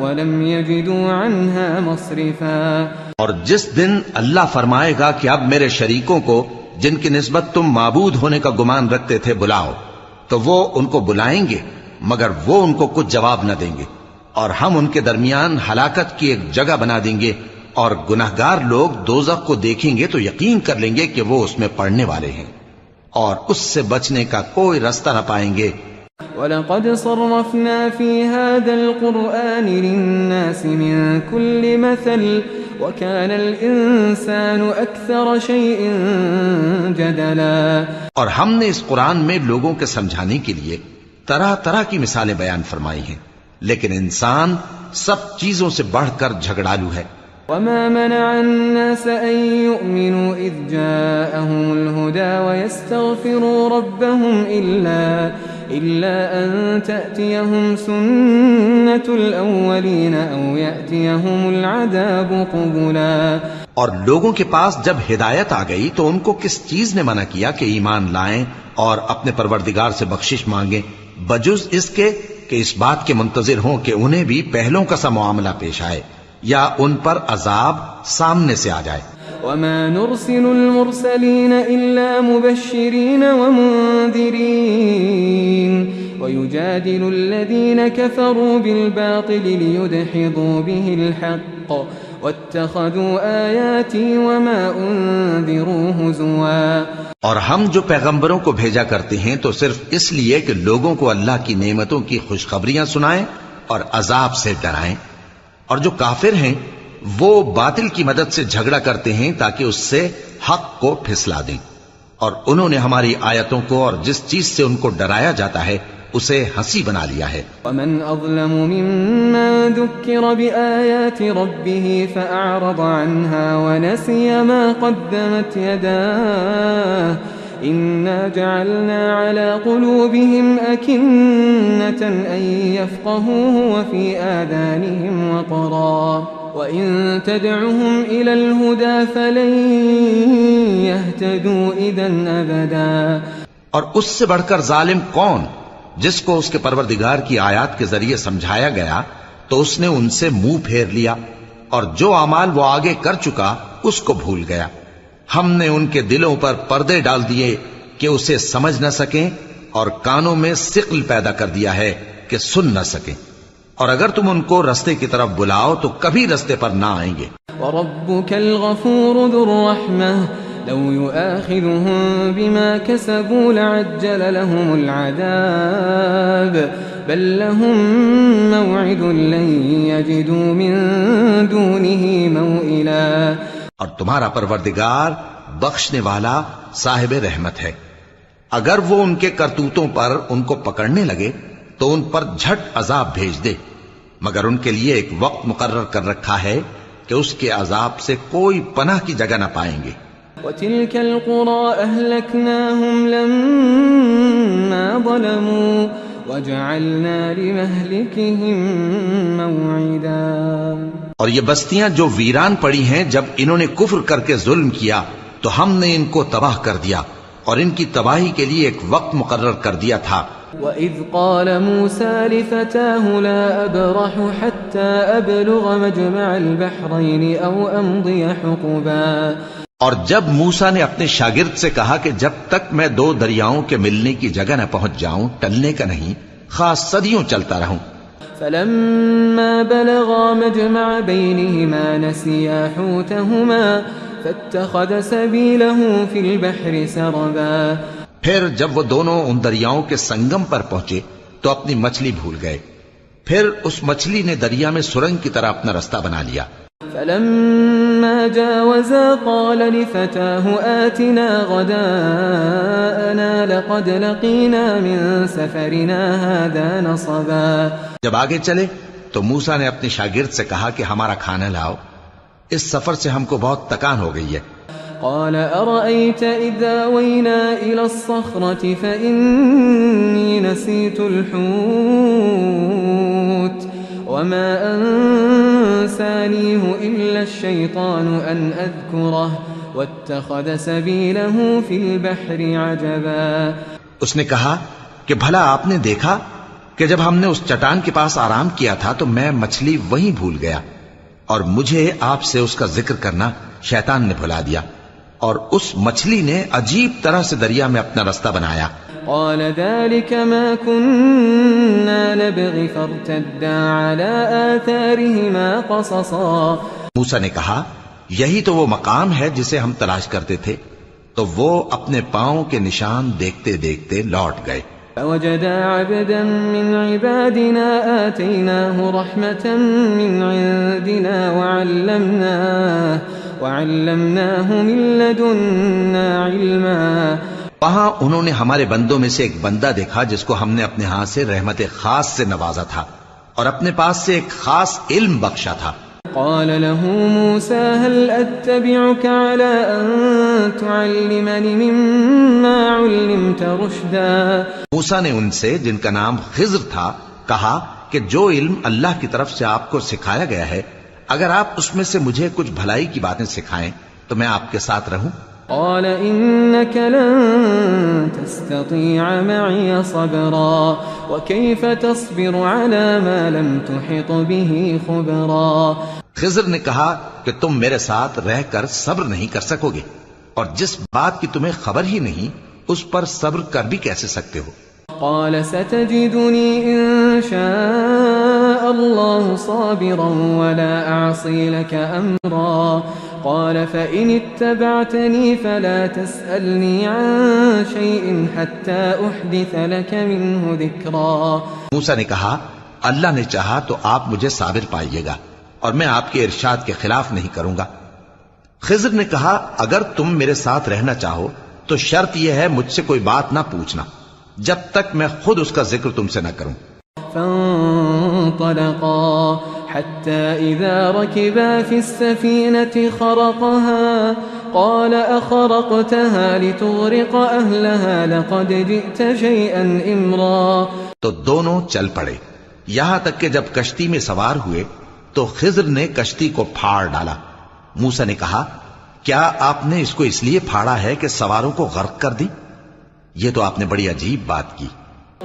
وَلَمْ يَجِدُوا عَنْهَا مَصْرِفًا۔ اور جس دن اللہ فرمائے گا کہ اب میرے شریکوں کو جن کی نسبت تم معبود ہونے کا گمان رکھتے تھے بلاؤ، تو وہ ان کو بلائیں گے مگر وہ ان کو کچھ جواب نہ دیں گے، اور ہم ان کے درمیان ہلاکت کی ایک جگہ بنا دیں گے، اور گناہگار لوگ دوزخ کو دیکھیں گے تو یقین کر لیں گے کہ وہ اس میں پڑنے والے ہیں، اور اس سے بچنے کا کوئی راستہ نہ پائیں گے۔ وَلَقَدْ صَرَّفْنَا فِي هَذَا الْقُرْآنِ لِلنَّاسِ مِنْ كُلِّ مَثَلٍ وكان الإنسان أكثر شيء جدلا. اور ہم نے اس قرآن میں لوگوں کے سمجھانے کے لیے طرح طرح کی مثالیں بیان فرمائی ہیں، لیکن انسان سب چیزوں سے بڑھ کر جھگڑالو ہے. وما منع الناس أن يؤمنوا إذ جاءهم الهدى ويستغفروا ربهم إلا أن تأتيهم سنة الأولين أو يأتيهم العذاب قبلا. اور لوگوں کے پاس جب ہدایت آ گئی تو ان کو کس چیز نے منع کیا کہ ایمان لائیں اور اپنے پروردگار سے بخشش مانگیں، بجز اس کے کہ اس بات کے منتظر ہوں کہ انہیں بھی پہلوں کا سا معاملہ پیش آئے یا ان پر عذاب سامنے سے آ جائے. وما نرسل المرسلين إلا مبشرين ومنذرين ويجادل الذين كفروا بالباطل ليدحضوا به الحق واتخذوا آياتي وما أنذروا هزوا. اور ہم جو پیغمبروں کو بھیجا کرتے ہیں تو صرف اس لیے کہ لوگوں کو اللہ کی نعمتوں کی خوشخبریاں سنائیں اور عذاب سے ڈرائیں، اور جو کافر ہیں وہ باطل کی مدد سے جھگڑا کرتے ہیں تاکہ اس سے حق کو پھسلا دیں، اور انہوں نے ہماری آیتوں کو اور جس چیز سے ان کو ڈرایا جاتا ہے اسے ہنسی بنا لیا ہے. ومن أظلم ممن ذكر بآيات ربه فأعرض عنها ونسي ما قدمت يداه إنا جعلنا على قلوبهم أكنة أن يفقهوه وفي آذانهم وقرا وإن تدعهم إلى الهدى فلن يهتدوا إذا أبدا. اور اس سے بڑھ کر ظالم کون جس کو اس کے پروردگار کی آیات کے ذریعے سمجھایا گیا تو اس نے ان سے منہ پھیر لیا، اور جو اعمال وہ آگے کر چکا اس کو بھول گیا. ہم نے ان کے دلوں پر پردے ڈال دیے کہ اسے سمجھ نہ سکیں، اور کانوں میں ثقل پیدا کر دیا ہے کہ سن نہ سکیں، اور اگر تم ان کو رستے کی طرف بلاؤ تو کبھی رستے پر نہ آئیں گے. وَرَبُّكَ الْغَفُورُ ذُو الرَّحْمَةِ لَوْ يُؤَاخِذُهُم بِمَا كَسَبُوا لَعَجَّلَ لَهُمُ الْعَذَابَ بَل لَّهُم مَّوْعِدٌ لَّن يَجِدُوا مِن دُونِهِ مَوْئِلًا. اور تمہارا پروردگار بخشنے والا صاحب رحمت ہے، اگر وہ ان کے کرتوتوں پر ان کو پکڑنے لگے تو ان پر جھٹ عذاب بھیج دے، مگر ان کے لیے ایک وقت مقرر کر رکھا ہے کہ اس کے عذاب سے کوئی پناہ کی جگہ نہ پائیں گے. وَتِلْكَ الْقُرَىٰ أَهْلَكْنَاهُمْ لَمَّا ظَلَمُوا وَجَعَلْنَا لِمَهْلِكِهِم مَّوْعِدًا. اور یہ بستیاں جو ویران پڑی ہیں جب انہوں نے کفر کر کے ظلم کیا تو ہم نے ان کو تباہ کر دیا اور ان کی تباہی کے لیے ایک وقت مقرر کر دیا تھا. وَإِذْ قَالَ مُوسَىٰ لِفَتَاهُ لَا أَبْرَحُ حَتَّىٰ أَبْلُغَ مَجْمَعَ الْبَحْرَيْنِ أَوْ أَمْضِيَ حُقُبًا. اور جب موسیٰ نے اپنے شاگرد سے کہا کہ جب تک میں دو دریاؤں کے ملنے کی جگہ نہ پہنچ جاؤں ٹلنے کا نہیں، خاص صدیوں چلتا رہوں. فَلَمَّا بَلَغَا مَجْمَعَ بَيْنِهِمَا نَسِيَا حُوتَهُمَا فَاتَّخَذَ سَبِيلَهُ فِي الْبَحْرِ سَرَبًا. پھر جب وہ دونوں ان دریاؤں کے سنگم پر پہنچے تو اپنی مچھلی بھول گئے، پھر اس مچھلی نے دریا میں سرنگ کی طرح اپنا رستہ بنا لیا. فَلَمَّا جَاوَزَا قَالَ لِفَتَاهُ آتِنَا غَدَاءَنَا لَقَدْ لَقِينَا مِن سَفَرِنَا هَٰذَا نَصَبًا. جب آگے چلے تو موسیٰ نے اپنے شاگرد سے کہا کہ ہمارا کھانا لاؤ، اس سفر سے ہم کو بہت تکان ہو گئی ہے. قال أرأيت إذا آوينا إلى الصخرة فإني نسيت الحوت وما أنسانيه إلا الشيطان أن أذكره واتخذ سبيله في البحر عجبا. اس نے کہا کہ بھلا آپ نے دیکھا کہ جب ہم نے اس چٹان کے پاس آرام کیا تھا تو میں مچھلی وہیں بھول گیا، اور مجھے آپ سے اس کا ذکر کرنا شیطان نے بھلا دیا، اور اس مچھلی نے عجیب طرح سے دریا میں اپنا رستہ بنایا. قال ذلك ما كنا نبغي فارتدا على آثارهما قصصا. موسیٰ نے کہا یہی تو وہ مقام ہے جسے ہم تلاش کرتے تھے، تو وہ اپنے پاؤں کے نشان دیکھتے دیکھتے لوٹ گئے. فوجدا عبدا من عبادنا آتيناه رحمة من عندنا وعلمناه من لدنا علما. وہاں انہوں نے ہمارے بندوں میں سے ایک بندہ دیکھا جس کو ہم نے اپنے ہاتھ سے رحمت خاص سے نوازا تھا اور اپنے پاس سے ایک خاص علم بخشا تھا. قال له موسى هل أتبعك على أن تعلمني مما علمت رشدا. موسیٰ نے ان سے جن کا نام خضر تھا کہا کہ جو علم اللہ کی طرف سے آپ کو سکھایا گیا ہے اگر آپ اس میں سے مجھے کچھ بھلائی کی باتیں سکھائیں تو میں آپ کے ساتھ رہوں. قال إنك لن تستطيع معي صبرا وكيف تصبر على ما لم تحط به خبرا. خضر نے کہا کہ تم میرے ساتھ رہ کر صبر نہیں کر سکو گے اور جس بات کی تمہیں خبر ہی نہیں اس پر صبر کر بھی کیسے سکتے ہو. قال ستجدني إن شاء الله صابرا ولا أعصي لك أمرا. قال فإن اتبعتني فلا تسألني عن شيء حتى أحدث لك منه ذكرا. موسیٰ نے کہا اللہ نے چاہا تو آپ مجھے صابر پائیے گا اور میں آپ کے ارشاد کے خلاف نہیں کروں گا. خضر نے کہا اگر تم میرے ساتھ رہنا چاہو تو شرط یہ ہے مجھ سے کوئی بات نہ پوچھنا جب تک میں خود اس کا ذکر تم سے نہ کروں. فانطلقا حتى إذا ركبا في السفينة خرقها قال أخرقتها لتغرق أهلها لقد جئت شيئا إمرا. تو دونوں چل پڑے یہاں تک کہ جب کشتی میں سوار ہوئے تو خضر نے کشتی کو پھاڑ ڈالا. موسیٰ نے کہا کیا آپ نے اس کو اس لیے پھاڑا ہے کہ سواروں کو غرق کر دی؟ یہ تو آپ نے بڑی عجیب بات کی.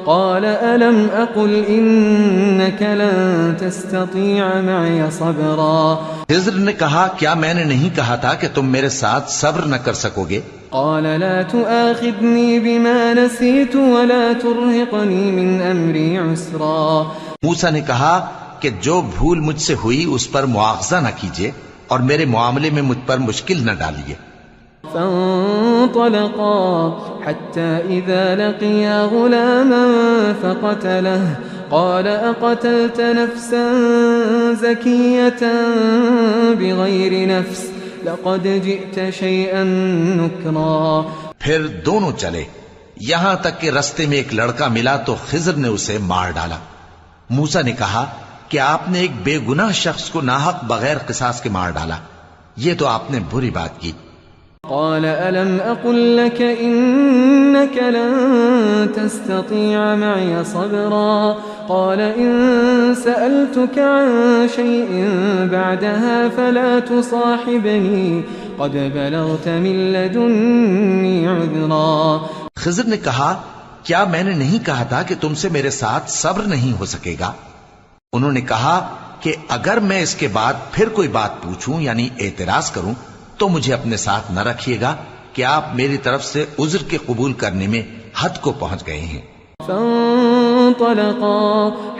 قال ألم أقل إنك لن تستطيع معي صبرا. خضر نے کہا کیا میں نے نہیں کہا تھا کہ تم میرے ساتھ صبر نہ کر سکو گے؟ قال لا تؤاخذني بما نسيت ولا ترهقني من أمري عسرا. موسیٰ نے کہا کہ جو بھول مجھ سے ہوئی اس پر مواخذہ نہ کیجیے اور میرے معاملے میں مجھ پر مشکل نہ ڈالیے. فانطلقا حتى إذا لقيا غلاما فقتله قال أقتلت نفسا زكية بغير نفس لقد جئت شيئا نكرا. پھر دونوں چلے یہاں تک کہ رستے میں ایک لڑکا ملا تو خضر نے اسے مار ڈالا. موسیٰ نے کہا کہ آپ نے ایک بے گناہ شخص کو ناحق بغیر قصاص کے مار ڈالا، یہ تو آپ نے بری بات کی. قال ألم أقل لك إنك لن تستطيع معي صبرا. قال إن سألتك عن شيء بعدها فلا تصاحبني قد بلغت من لدني عذرا. خضر نے کہا کیا میں نے نہیں کہا تھا کہ تم سے میرے ساتھ صبر نہیں ہو سکے گا؟ انہوں نے کہا کہ اگر میں اس کے بعد پھر کوئی بات پوچھوں یعنی اعتراض کروں تو مجھے اپنے ساتھ نہ رکھیے گا کہ آپ میری طرف سے عذر کے قبول کرنے میں حد کو پہنچ گئے ہیں. فانطلقا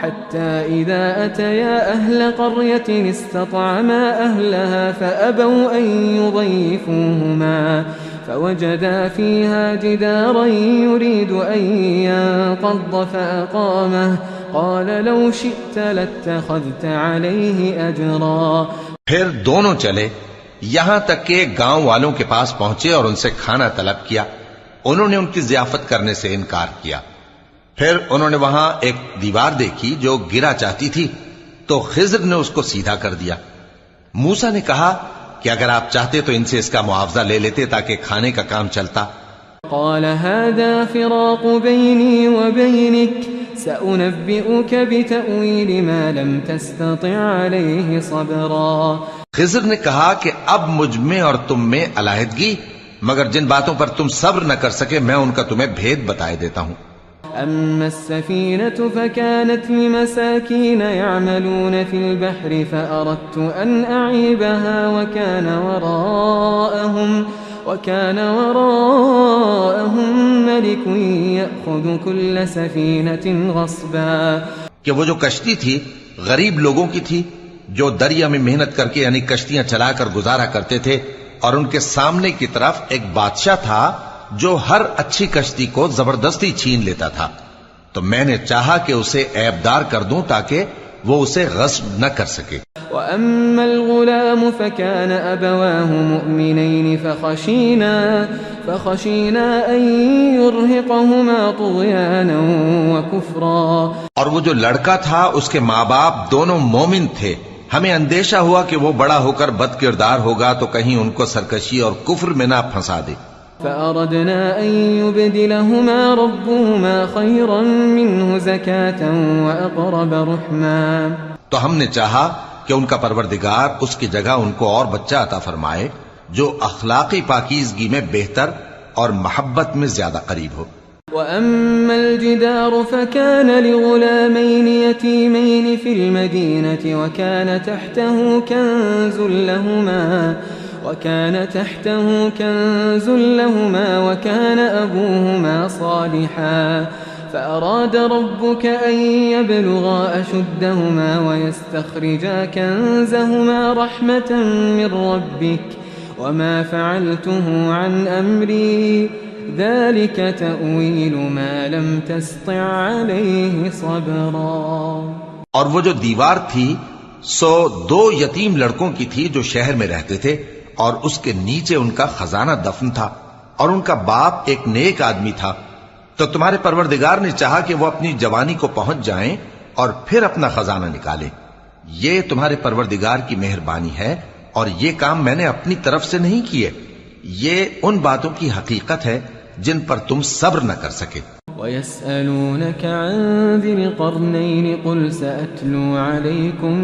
حتى إذا أتيا أهل قرية استطعما أهلها فأبوا أن يضيفوهما فوجدا فيها جدارا يريد أن ينقض فأقامه قال لو شئت لاتخذت عليه أجرا. پھر دونوں چلے یہاں تک کہ گاؤں والوں کے پاس پہنچے اور ان سے کھانا طلب کیا. انہوں نے ان کی ضیافت کرنے سے انکار کیا. پھر انہوں نے وہاں ایک دیوار دیکھی جو گرا چاہتی تھی تو خضر نے اس کو سیدھا کر دیا. موسیٰ نے کہا کہ اگر آپ چاہتے تو ان سے اس کا معاوضہ لے لیتے تاکہ کھانے کا کام چلتا. قال هذا فراق بيني وبينك سأنبئك بتأويل ما لم تستطع عليه صبرا. خضر نے کہا کہ اب مجھ میں اور تم میں علیحدگی مگر جن باتوں پر تم صبر نہ کر سکے میں ان کا تمہیں بھید بتائے دیتا ہوں. أما السفينة فكانت لمساكين يعملون في البحر فأردت أن أعيبها وكان وراءهم ملك يأخذ كل سفينة غصبا. کہ وہ جو کشتی تھی غریب لوگوں کی تھی جو دریا میں محنت کر کے یعنی کشتیاں چلا کر گزارا کرتے تھے اور ان کے سامنے کی طرف ایک بادشاہ تھا جو ہر اچھی کشتی کو زبردستی چھین لیتا تھا. تو میں نے چاہا کہ اسے عیبدار کر دوں تاکہ وہ اسے غصب نہ کر سکے. وأما الغلام فكان أبواه مؤمنين فخشينا أن يرهقهما طغيانا وكفرا. اور وہ جو لڑکا تھا اس کے ماں باپ دونوں مومن تھے، ہمیں اندیشہ ہوا کہ وہ بڑا ہو کر بد کردار ہوگا تو کہیں ان کو سرکشی اور کفر میں نہ پھنسا دے. فأردنا أن يبدلهما ربهما خيرا منه زكاة وأقرب رحما. تو ہم نے چاہا کہ ان کا پروردگار اس کی جگہ ان کو اور بچہ عطا فرمائے جو اخلاقی پاکیزگی میں بہتر اور محبت میں زیادہ قریب ہو. وأما الجدار فكان لغلامين يتيمين في المدينة وكان تحته كنز لهما وكان أبوهما صالحا فأراد ربك أن يبلغا أشدهما ويستخرجا كنزهما رحمة من ربك وما فعلته عن أمري ذلك تأويل ما لم تستطع عليه صبرا. اور وہ جو دیوار تھی سو 2 یتیم لڑکوں کی تھی جو شہر میں رہتے تھے، اور اس کے نیچے ان کا خزانہ دفن تھا، اور ان کا باپ ایک نیک آدمی تھا. تو تمہارے پروردگار نے چاہا کہ وہ اپنی جوانی کو پہنچ جائیں اور پھر اپنا خزانہ نکالیں. یہ تمہارے پروردگار کی مہربانی ہے، اور یہ کام میں نے اپنی طرف سے نہیں کیے. یہ ان باتوں کی حقیقت ہے جن پر تم صبر نہ کر سکے. وَيَسْأَلُونَكَ عَنْ ذِي الْقَرْنَيْنِ قُلْ سَأَتْلُو عَلَيْكُمْ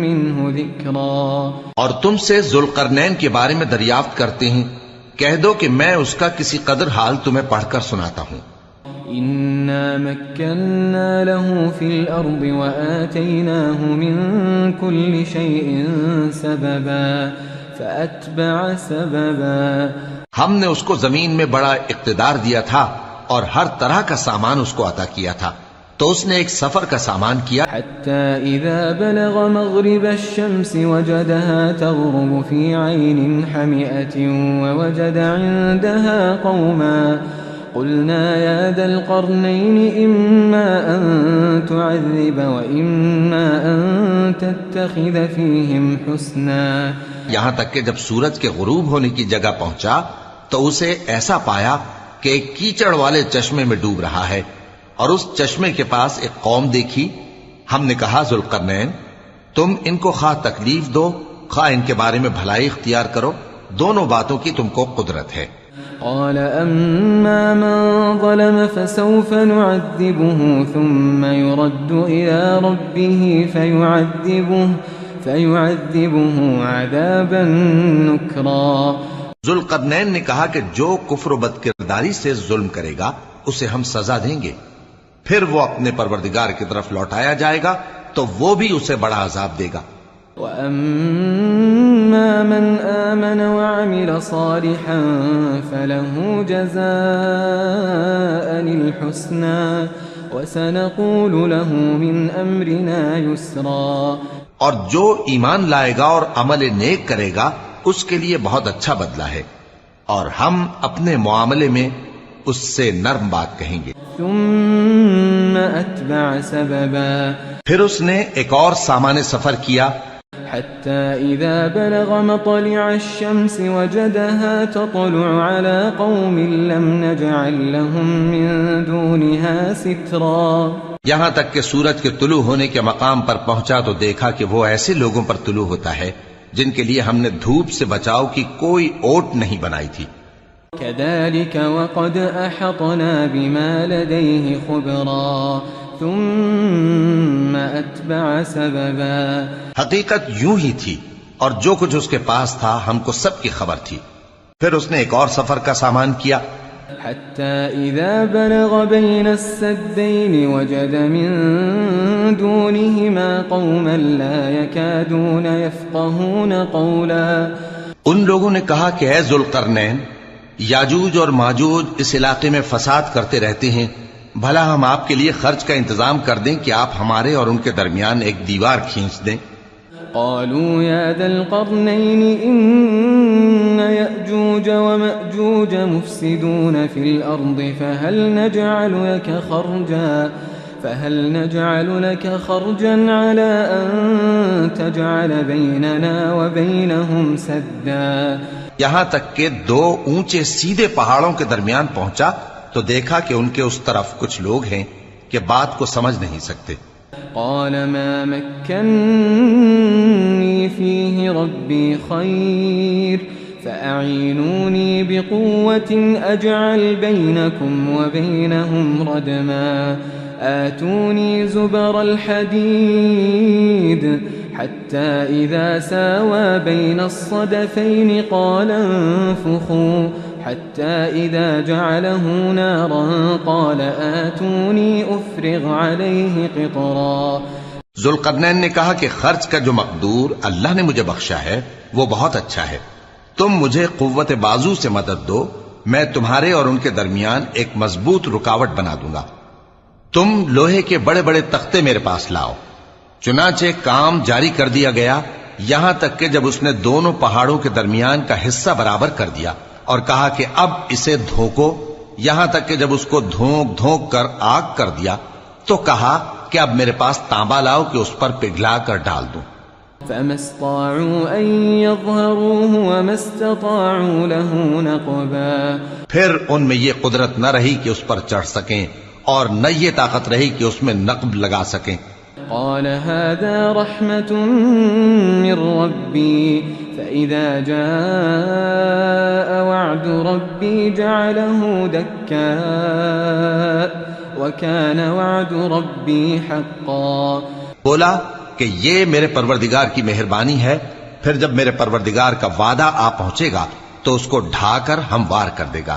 مِنْهُ ذِكْرًا. اور تم سے ذوالقرنین کے بارے میں دریافت کرتے ہیں، کہہ دو کہ میں اس کا کسی قدر حال تمہیں پڑھ کر سناتا ہوں. إِنَّا مَكَّنَّا لَهُ فِي الْأَرْضِ وَآتَيْنَاهُ مِنْ كُلِّ شَيْءٍ سَبَبًا فَأَتْبَعَ سَبَبًا. ہم نے اس کو زمین میں بڑا اقتدار دیا تھا اور ہر طرح کا سامان اس کو عطا کیا تھا، تو اس نے ایک سفر کا سامان کیا. حتى إذا بلغ مغرب الشمس وجدها تغرب في عين حمئة ووجد عندها قوما قلنا يا ذا القرنين إما أن تعذب وإما أن تتخذ فيهم حسنا. یہاں تک کہ جب سورج کے غروب ہونے کی جگہ پہنچا تو اسے ایسا پایا کہ ایک کیچڑ والے چشمے میں ڈوب رہا ہے، اور اس چشمے کے پاس ایک قوم دیکھی. ہم نے کہا ذوالقرنین تم ان کو خواہ تکلیف دو خواہ ان کے بارے میں بھلائی اختیار کرو، دونوں باتوں کی تم کو قدرت ہے. قال أما من ظلم فسوف نعذبه ثم يرد إلى ربه فيعذبه عذابا نكرا. ذوالقرنین نے کہا کہ جو کفر و بد کرداری سے ظلم کرے گا اسے ہم سزا دیں گے، پھر وہ اپنے پروردگار کی طرف لوٹایا جائے گا تو وہ بھی اسے بڑا عذاب دے گا. وَأَمَّا مَنْ آمَنَ وَعَمِلَ صَالِحًا فَلَهُ جَزَاءً الْحُسْنَى وَسَنَقُولُ لَهُ مِنْ أَمْرِنَا يُسْرًا. اور جو ایمان لائے گا اور عمل نیک کرے گا اس کے لیے بہت اچھا بدلہ ہے، اور ہم اپنے معاملے میں اس سے نرم بات کہیں گے. ثم أتبع سببا. پھر اس نے ایک اور سامان سفر کیا. حتى إذا بلغ مطلع الشمس وجدها تطلع على قوم لم نجعل لهم من دونها سترا. یہاں تک کہ سورج کے طلوع ہونے کے مقام پر پہنچا تو دیکھا کہ وہ ایسے لوگوں پر طلوع ہوتا ہے جن کے لیے ہم نے دھوپ سے بچاؤ کی کوئی اوٹ نہیں بنائی تھی. كذلك وقد أحطنا بما لديه خبرا ثم أتبع سببا. حقیقت یوں ہی تھی، اور جو کچھ اس کے پاس تھا ہم کو سب کی خبر تھی. پھر اس نے ایک اور سفر کا سامان کیا. حتى إذا بلغ بين السدين وجد من دونهما قوما لا يكادون يفقهون قولا. ان لوگوں نے کہا کہ اے ذوالقرنین، یاجوج اور ماجوج اس علاقے میں فساد کرتے رہتے ہیں، بھلا ہم آپ کے لیے خرچ کا انتظام کر دیں کہ آپ ہمارے اور ان کے درمیان ایک دیوار کھینچ دیں. قالوا يا ذا القرنين إن يأجوج ومأجوج مفسدون في الأرض فهل نجعل لك خرجا على أن تجعل بيننا وبينهم سدا؟ یہاں تک کہ دو اونچے سیدھے پہاڑوں کے درمیان پہنچا تو دیکھا کہ ان کے اس طرف کچھ لوگ ہیں کہ بات کو سمجھ نہیں سکتے. قال ما مكنني فيه ربي خير فأعينوني بقوة أجعل بينكم وبينهم ردما آتوني زبر الحديد حتى إذا ساوى بين الصدفين قال انفخوا حتى إذا جعله نارا قال آتوني أفرغ عليه قطرا. ذوالقرنین نے کہا کہ خرچ کا جو مقدور اللہ نے مجھے بخشا ہے وہ بہت اچھا ہے. تم مجھے قوت بازو سے مدد دو، میں تمہارے اور ان کے درمیان ایک مضبوط رکاوٹ بنا دوں گا. تم لوہے کے بڑے بڑے تختے میرے پاس لاؤ. چنانچہ کام جاری کر دیا گیا یہاں تک کہ جب اس نے دونوں پہاڑوں کے درمیان کا حصہ برابر کر دیا اور کہا کہ اب اسے دھوکو، یہاں تک کہ جب اس کو دھونک دھونک کر آگ کر دیا تو کہا کہ اب میرے پاس تانبا لاؤ کہ اس پر پگھلا کر ڈال دوں. فما استطاعوا أن يظهروه وما استطاعوا له نقبا. پھر ان میں یہ قدرت نہ رہی کہ اس پر چڑھ سکیں اور نہ یہ طاقت رہی کہ اس میں نقب لگا سکیں. قال هذا رحمة من ربي فإذا جاء وعد ربي جعله دكا وكان وعد ربي حقا. بولا کہ یہ میرے پروردگار کی مہربانی ہے، پھر جب میرے پروردگار کا وعدہ آ پہنچے گا تو اس کو ڈھا کر ہموار کر دے گا،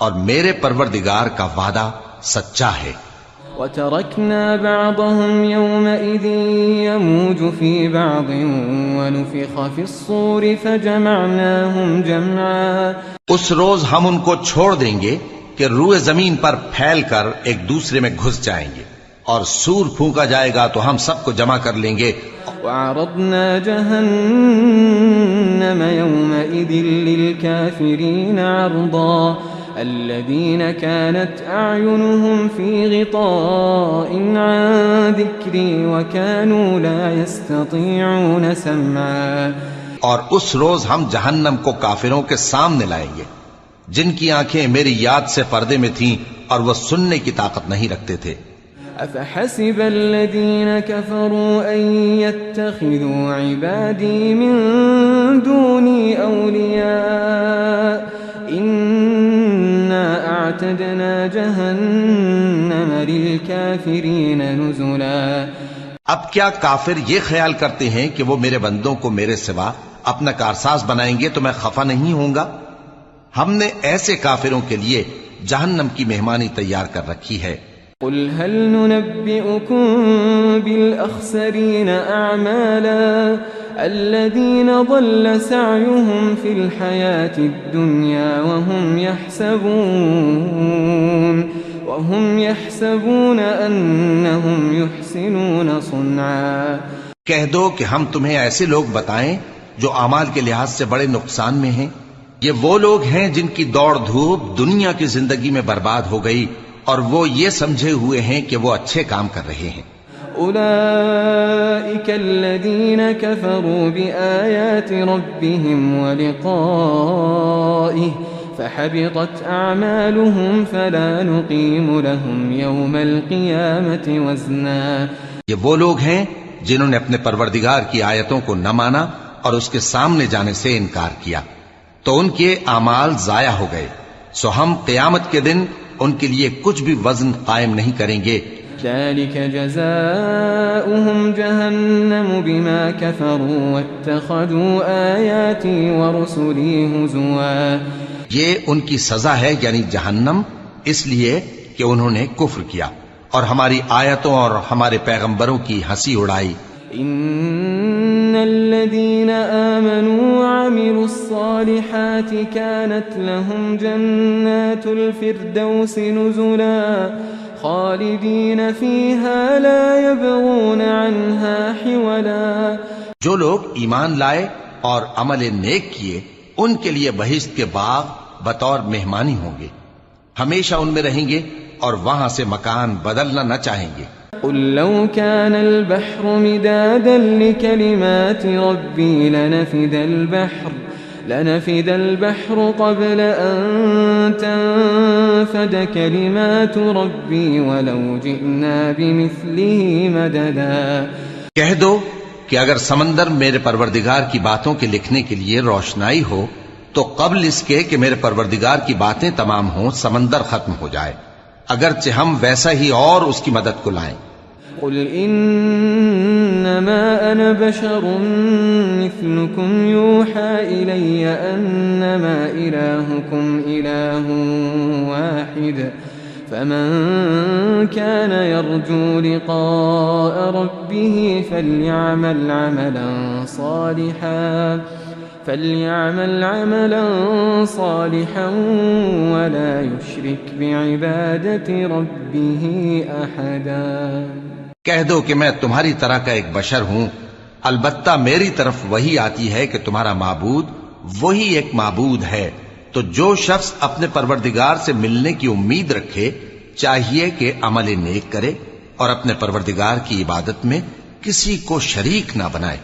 اور میرے پروردگار کا وعدہ سچا ہے. وتركنا بعضهم يومئذ يموج في بعض ونفخ في الصور فجمعناهم جمعا. اس روز ہم ان کو چھوڑ دیں گے کہ روئے زمین پر پھیل کر ایک دوسرے میں گھس جائیں گے، اور سور پھونکا جائے گا تو ہم سب کو جمع کر لیں گے. وعرضنا جهنم يومئذ للكافرين عرضا الذين كانت أعينهم في غطاء عن ذكري وكانوا لا يستطيعون سمعا. اور اس روز ہم جہنم کو کافروں کے سامنے لائیں گے جن کی آنکھیں میری یاد سے پردے میں تھیں اور وہ سننے کی طاقت نہیں رکھتے تھے. أفحسب الذين كفروا أن يتخذوا عبادي من دوني أولياء إنا أعتدنا جهنم للكافرين نزلا. اب کیا کافر یہ خیال کرتے ہیں کہ وہ میرے بندوں کو میرے سوا اپنا کارساز بنائیں گے تو میں خفا نہیں ہوں گا؟ ہم نے ایسے کافروں کے لیے جہنم کی مہمانی تیار کر رکھی ہے. قل هل ننبئكم بالأخسرين أعمالا الذين ضل سعيهم في الحياة الدنيا وهم يحسبون أنهم يحسنون صنعا. کہہ دو کہ ہم تمہیں ایسے لوگ بتائیں جو اعمال کے لحاظ سے بڑے نقصان میں ہیں. یہ وہ لوگ ہیں جن کی دوڑ دھوپ دنیا کی زندگی میں برباد ہو گئی اور وہ یہ سمجھے ہوئے ہیں کہ وہ اچھے کام کر رہے ہیں. أولئك الذين كفروا بآيات ربهم ولقائه فحبطت أعمالهم فلا نقيم لهم يوم القيامة وزنا. یہ وہ لوگ ہیں جنہوں نے اپنے پروردگار کی آیتوں کو نہ مانا اور اس کے سامنے جانے سے انکار کیا تو ان کے اعمال ضائع ہو گئے، سو ہم قیامت کے دن ان کے لیے کچھ بھی وزن قائم نہیں کریں گے. ذلك جزاؤهم جهنم بما كفروا واتخذوا آياتي ورسلي هزوا. یہ ان کی سزا ہے یعنی جہنم، اس لیے کہ انہوں نے کفر کیا اور ہماری آیتوں اور ہمارے پیغمبروں کی ہنسی اڑائی. ان الذين آمنوا وعملوا الصالحات كانت لهم جنات الفردوس نزلا خالدين فيها لا يبغون عنها حولا. جو لوگ ایمان لائے اور عمل نیک کیے ان کے لیے بہشت کے باغ بطور مہمانی ہوں گے، ہمیشہ ان میں رہیں گے اور وہاں سے مکان بدلنا نہ چاہیں گے. قل لو كان البحر مدادا لكلمات ربي لنفد البحر قبل أن تنفد كلمات ربي ولو جئنا بمثله مددا. کہہ دو کہ اگر سمندر میرے پروردگار کی باتوں کے لکھنے کے لیے روشنائی ہو تو قبل اس کے کہ میرے پروردگار کی باتیں تمام ہوں سمندر ختم ہو جائے، اگرچہ ہم ویسا ہی اور اس کی مدد کو لائیں. قل إنما أنا بشر مثلكم يوحى إلي أنما إلهكم إله واحد فمن كان يرجو لقاء ربه فليعمل عملا صالحا ولا يشرك بعبادة ربه أحدا. کہہ دو کہ میں تمہاری طرح کا ایک بشر ہوں، البتہ میری طرف وہی آتی ہے کہ تمہارا معبود وہی ایک معبود ہے، تو جو شخص اپنے پروردگار سے ملنے کی امید رکھے چاہیے کہ عمل نیک کرے اور اپنے پروردگار کی عبادت میں کسی کو شریک نہ بنائے.